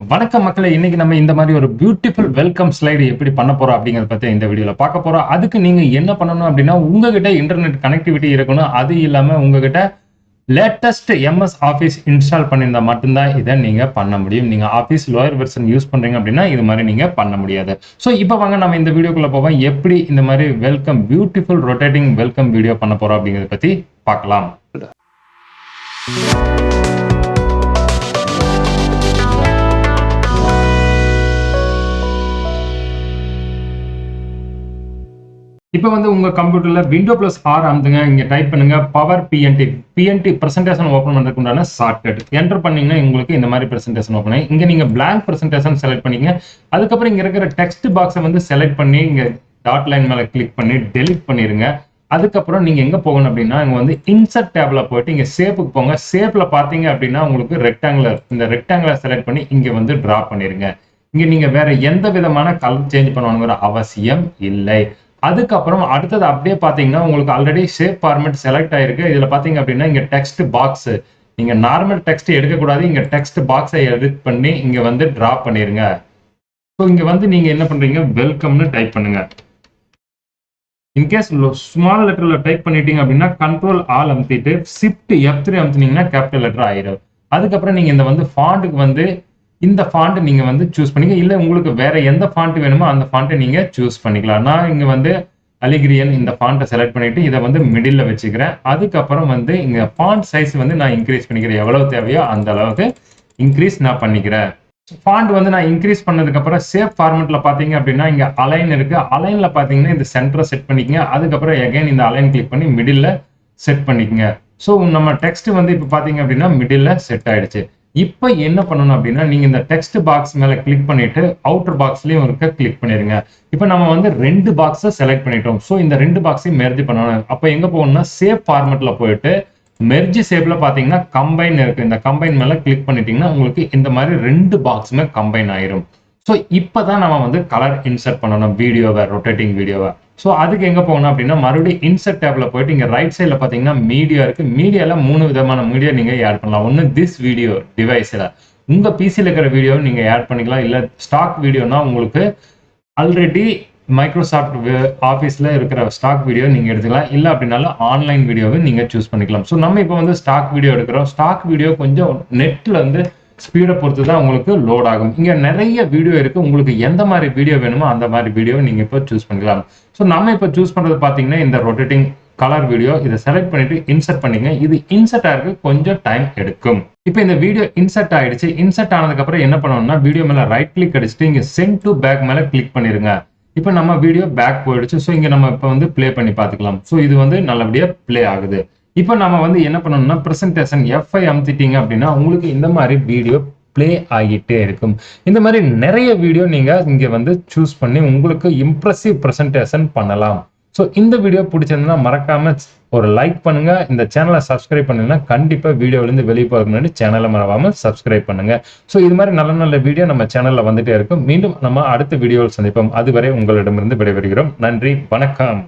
வணக்கம் மக்களே! இன்னைக்கு நம்ம இந்த மாரி ஒரு பியூட்டிஃபுல் வெல்கம் ஸ்லைடு எப்படி பண்ண போறோம் அப்படிங்கிறத பத்தி இந்த வீடியோல பார்க்க போறோம். அதுக்கு நீங்க என்ன பண்ணணும் அப்படின்னா, உங்ககிட்ட இன்டர்நெட் கனெக்டிவிட்டி இருக்கணும். அது இல்லாம உங்ககிட்ட லேட்டஸ்ட் எம்எஸ் ஆஃபீஸ் இன்ஸ்டால் பண்ணியிருந்தா மட்டும் தான் இத நீங்க பண்ண முடியும். நீங்க ஆஃபீஸ் லோயர் வெர்ஷன் யூஸ் பண்றீங்க அப்படின்னா, இது மாரி நீங்க பண்ண முடியாது. ஸோ இப்ப வாங்க நம்ம இந்த வீடியோக்குள்ள போவோம். எப்படி இந்த மாரி பியூட்டிஃபுல் ரொட்டேட்டிங் வெல்கம் வீடியோ பண்ண போறோம் அப்படிங்கிறத பத்தி பார்க்கலாம். இப்ப உங்க கம்ப்யூட்டர்ல விண்டோ பிளஸ் ஆர் அமுத்துங்க. இங்க டைப் பண்ணுங்க power BNT. BNT presentation open பண்றதுக்கு உண்டான ஷார்ட்கட். என்டர் பண்ணீங்கன்னா உங்களுக்கு இந்த மாதிரி பிரசன்டேஷன் ஓபன் ஆகும். இங்க நீங்க பிளாங்க் பிரசன்டேஷன் செலக்ட் பண்ணீங்க. அதுக்கப்புறம் இங்க இருக்கிற டெக்ஸ்ட் பாக்ஸை செலக்ட் பண்ணி இங்க டாட் லைன் மேல கிளிக் பண்ணி டெலிட் பண்ணிருங்க. அதுக்கப்புறம் நீங்க எங்க போகணும் அப்படின்னா இங்க இன்சர்ட் டேப்ல போயிட்டு இங்க ஷேப்புக்கு போங்க. ஷேப்ல பாத்தீங்க அப்படின்னா உங்களுக்கு ரெக்டாங்குலர், இந்த ரெக்டாங்குலர் செலக்ட் பண்ணி இங்க டிரா பண்ணிருங்க. இங்க நீங்க வேற எந்த விதமான கலர் சேஞ்ச் பண்ணணுங்கிற அவசியம் இல்லை. அதுக்கப்புறம் அடுத்தது அப்படியே பாத்தீங்கன்னா உங்களுக்கு ஆல்ரெடி ஷேப் ஃபார்மேட் செலக்ட் ஆயிருக்கு. இதுல பாத்தீங்க அப்படின்னா இங்க டெக்ஸ்ட் பாக்ஸ், நீங்க நார்மல் டெக்ஸ்ட் எடுக்கக்கூடாது. இங்க டெக்ஸ்ட் பாக்ஸை எடிட் பண்ணி இங்க டிரா பண்ணிருங்க. ஸோ இங்க நீங்க என்ன பண்றீங்க, வெல்கம்னு டைப் பண்ணுங்க. இன்கேஸ் ஸ்மால் லெட்டர்ல டைப் பண்ணிட்டீங்க அப்படின்னா கண்ட்ரோல் ஆல் அமுத்திட்டு ஷிஃப்ட் F3 அமுத்தினீங்கன்னா கேபிட்டல் லெட்டர் ஆயிரும். அதுக்கப்புறம் நீங்க இந்த ஃபாண்ட்டுக்கு இந்த ஃபாண்ட் நீங்க சூஸ் பண்ணிக்க. இல்ல உங்களுக்கு வேற எந்த ஃபாண்ட் வேணுமோ அந்த ஃபாண்ட்டை நீங்க சூஸ் பண்ணிக்கலாம். நான் இங்க அலிகிரியன் இந்த ஃபாண்ட்டை செலக்ட் பண்ணிட்டு இதை மிடில்ல வச்சுக்கிறேன். அதுக்கப்புறம் இங்க ஃபாண்ட் சைஸ் நான் இன்க்ரீஸ் பண்ணிக்கிறேன். எவ்வளவு தேவையோ அந்த அளவுக்கு இன்க்ரீஸ் நான் பண்ணிக்கிறேன். ஃபாண்ட் நான் இன்க்ரீஸ் பண்ணதுக்கு அப்புறம் ஷேப் ஃபார்மேட்ல பாத்தீங்க அப்படின்னா இங்க அலைன் இருக்கு. அலைன்ல பாத்தீங்கன்னா இந்த சென்டரை செட் பண்ணிக்கங்க. அதுக்கப்புறம் எகைன் இந்த அலைன் கிளிக் பண்ணி மிடில்ல செட் பண்ணிக்கங்க. ஸோ நம்ம டெக்ஸ்ட் இப்ப பாத்தீங்க அப்படின்னா மிடில்ல செட் ஆயிடுச்சு. இப்ப என்ன பண்ணணும் அப்படின்னா நீங்க இந்த டெக்ஸ்ட் பாக்ஸ் மேல கிளிக் பண்ணிட்டு அவுட்டர் பாக்ஸ்லயும் இருக்க கிளிக் பண்ணிருங்க. இப்ப நம்ம ரெண்டு பாக்ஸை செலக்ட் பண்ணிட்டோம். ஸோ இந்த ரெண்டு பாக்ஸையும் மெர்ஜ் பண்ணணும். அப்ப எங்க போகணும்னா ஷேப் ஃபார்மேட்ல போயிட்டு மெர்ஜ் ஷேப்ல பாத்தீங்கன்னா கம்பைன் இருக்கு. இந்த கம்பைன் மேல கிளிக் பண்ணிட்டீங்கன்னா உங்களுக்கு இந்த மாதிரி ரெண்டு பாக்ஸுமே கம்பைன் ஆயிரும். ஸோ இப்பதான் நம்ம கலர் இன்சர்ட் பண்ணணும் வீடியோவை, ரொட்டேட்டிங் வீடியோவை. ஸோ அதுக்கு எங்க போகணும் அப்படின்னா மறுபடியும் இன்சர்ட் டேப்ல போயிட்டு இங்க ரைட் சைட்ல பாத்தீங்கன்னா மீடியா இருக்கு. மீடியால 3 விதமான மீடியா நீங்க ஆட் பண்ணலாம். ஒன்னு திஸ் வீடியோ டிவைஸ்ல உங்க பிசில இருக்கிற வீடியோ நீங்க ஆட் பண்ணிக்கலாம். இல்ல ஸ்டாக் வீடியோனா உங்களுக்கு ஆல்ரெடி மைக்ரோசாஃப்ட் ஆஃபீஸ்ல இருக்கிற ஸ்டாக் வீடியோ நீங்க எடுத்துக்கலாம். இல்ல அப்படின்னாலும் ஆன்லைன் வீடியோவை நீங்க சூஸ் பண்ணிக்கலாம். ஸோ நம்ம இப்போ ஸ்டாக் வீடியோ எடுக்கிறோம். ஸ்டாக் வீடியோ கொஞ்சம் நெட்ல ஸ்பீடை பொறுத்து தான் உங்களுக்கு லோட் ஆகும். இங்க நிறைய வீடியோ இருக்கு. உங்களுக்கு எந்த மாதிரி வீடியோ வேணுமோ அந்த மாதிரி வீடியோ நீங்க இப்போ சூஸ் பண்ணிக்கலாம். ஸோ நம்ம இப்போ சூஸ் பண்றது பாத்தீங்கன்னா இந்த ரொட்டேட்டிங் கலர் வீடியோ. இதை செலக்ட் பண்ணிட்டு இன்சர்ட் பண்ணிங்க. இது இன்சர்ட் ஆகிறதுக்கு கொஞ்சம் டைம் எடுக்கும். இப்போ இந்த வீடியோ இன்சர்ட் ஆயிடுச்சு. இன்சர்ட் ஆனதுக்கு அப்புறம் என்ன பண்ணணும்னா வீடியோ மேல ரைட் கிளிக் அடிச்சுட்டு இங்க சென்ட் டு பேக் மேல கிளிக் பண்ணிருங்க. இப்போ நம்ம வீடியோ பேக் போயிடுச்சு. ஸோ இங்க நம்ம இப்போ பிளே பண்ணி பார்த்துக்கலாம். ஸோ இது நல்லபடியா பிளே ஆகுது. இப்போ நம்ம என்ன பண்ணணும்னா பிரசன்டேஷன் F5 அமுத்திட்டீங்க அப்படின்னா உங்களுக்கு இந்த மாதிரி வீடியோ பிளே ஆகிட்டே இருக்கும். இந்த மாதிரி நிறைய வீடியோ நீங்க இங்க சூஸ் பண்ணி உங்களுக்கு இம்ப்ரெசிவ் பிரசன்டேஷன் பண்ணலாம். ஸோ இந்த வீடியோ பிடிச்சிருந்தா மறக்காம ஒரு லைக் பண்ணுங்க. இந்த சேனலை சப்ஸ்கிரைப் பண்ணுங்கன்னா கண்டிப்பா வீடியோவிலிருந்து வெளியே போறதுக்கு முன்னாடி சேனலை மறவாம சப்ஸ்கிரைப் பண்ணுங்க. ஸோ இது மாதிரி நல்ல நல்ல வீடியோ நம்ம சேனல்ல வந்துட்டே இருக்கும். மீண்டும் நம்ம அடுத்த வீடியோவில் சந்திப்போம். அதுவரை உங்களிடமிருந்து விடைபெறுகிறோம். நன்றி, வணக்கம்.